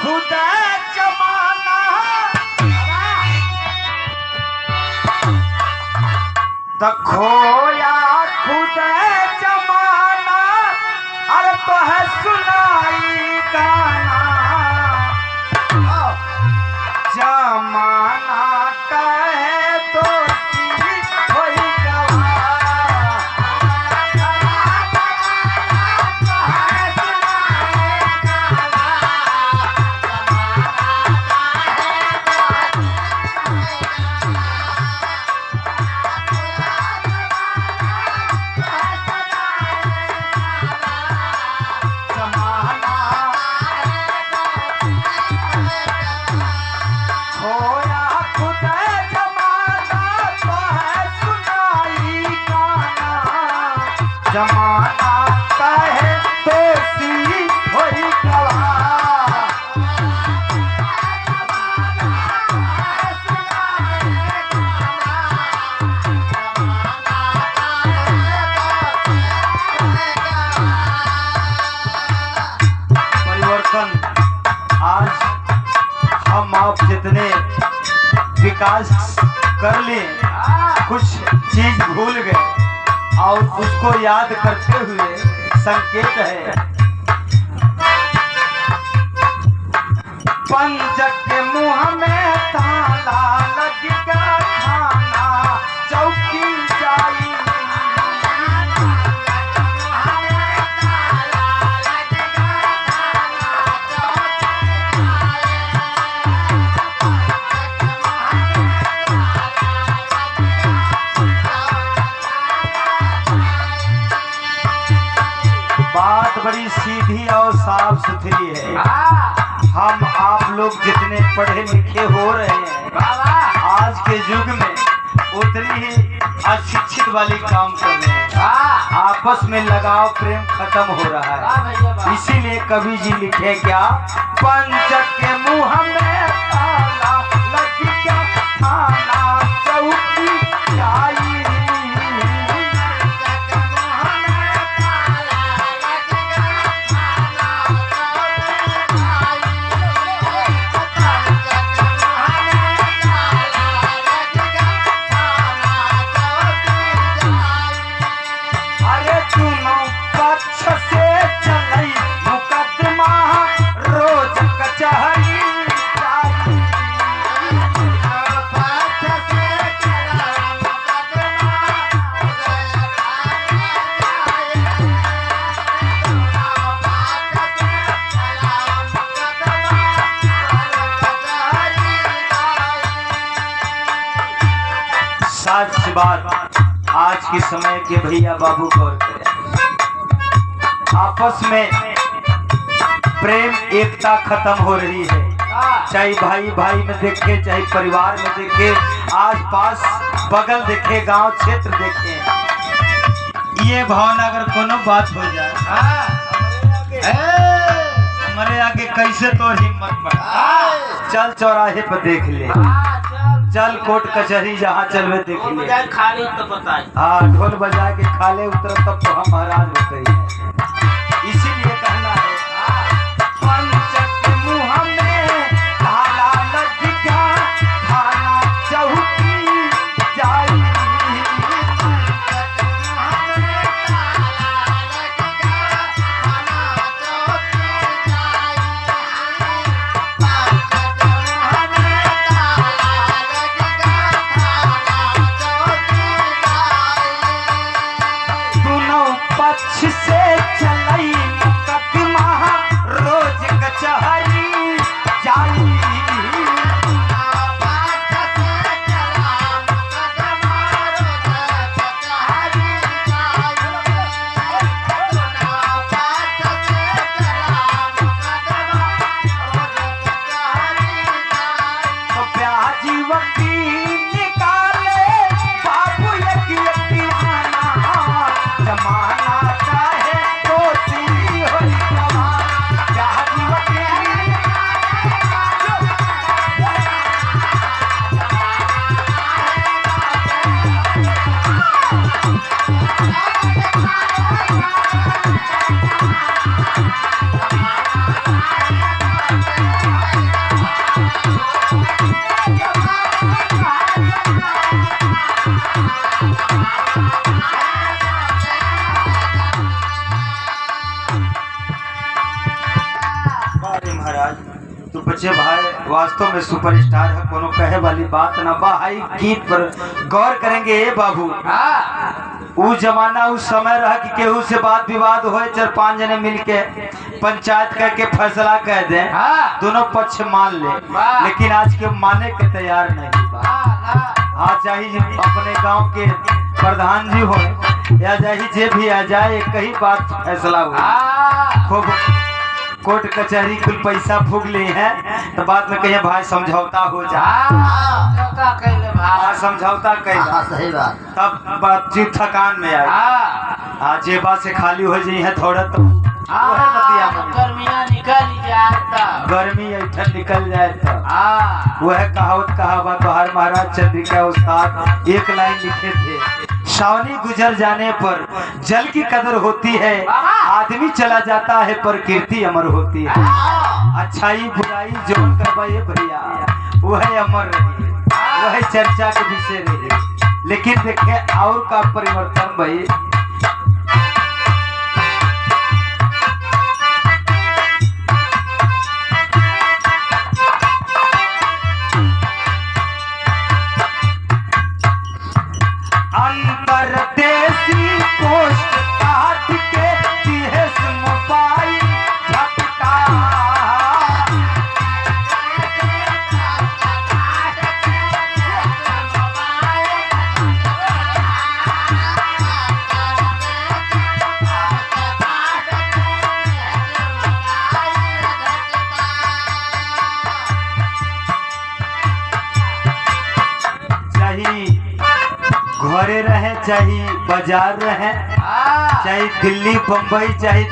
खुद जमाना तो खोया खुद जमाना अरे तो है सुनाई गाना जमाना कहे तो वही जमाना कहे तो सी वही गवाह परिवर्तन आज हम आप जितने विकास कर लिए कुछ चीज भूल गए और उसको याद करते हुए संकेत है पंच के मुंह में ताला लग गया खाना चौकी जाई बात बड़ी सीधी और साफ सुथरी है। हम आप लोग जितने पढ़े लिखे हो रहे हैं आज के युग में उतनी ही अशिक्षित वाली काम कर रहे हैं। आपस में लगाव प्रेम खत्म हो रहा है। इसीलिए कवि जी लिखे क्या पंच के मुंह में ताला लग गया खाना चौकी जाई सच बात आज के समय के भैया बाबू गौर करें आपस में प्रेम एकता खत्म हो रही है। चाहे भाई भाई में देखे चाहे परिवार में देखे आस पास बगल देखे गांव क्षेत्र देखे ये भावना अगर कोनो बात हो जाए हमारे आगे कैसे तो हिम्मत बढ़ा चल चौराहे पर देख ले चल कोर्ट कचहरी जहाँ चलवे देख ले खाली तो बताए हाँ ढोल बजा के खाले उतर तब तो हम हैरान होते हैं। इसीलिए कहना है पंच के मुंह में ताला लग गया खाना चौकी जाई दोनों पक्ष से महाराज तो बच्चे भाई वास्तव में सुपरस्टार है, कोनो कहे वाली बात ना बा। हाई गीत पर गौर करेंगे ए बाबू। वो जमाना उस समय रहा कि केहू से बात विवाद हो, 4-5 जने मिलके पंचायत करके फैसला कह दे, दोनों पक्ष मान ले, लेकिन आज के माने के तैयार नहीं बा। हाँ, चाहे अपने गांव के प्रधान जी हो या चाहे जे भी आ जाए, एक ही बात फैसला हो। खूब कोर्ट कचहरी कुल पैसा फूक ले हैं तो बाद में कहीं भाई समझौता हो जाए, समझौता कैला सही बात। तब बातचीत थकान में आए। आज ये बात से खाली हो जाए है थोड़ा तो गर्मी ऐठन निकल जाए तो वह कहावत तो हर महाराज चंद्रिका उस्ताद एक लाइन लिखे थे, सावनी गुजर जाने पर जल की कदर होती है, आदमी चला जाता है पर कीर्ति अमर होती है। अच्छाई बुराई जो करवाए भैया वह अमर रही, वह चर्चा के विषय रही। लेकिन देखे और का परिवर्तन भाई, अंतरदेशी पोस्ट काट के दिहेस मोबाइल झटका, घरे रहे चाहे बाजार रहे, चाहे दिल्ली बम्बई चाहे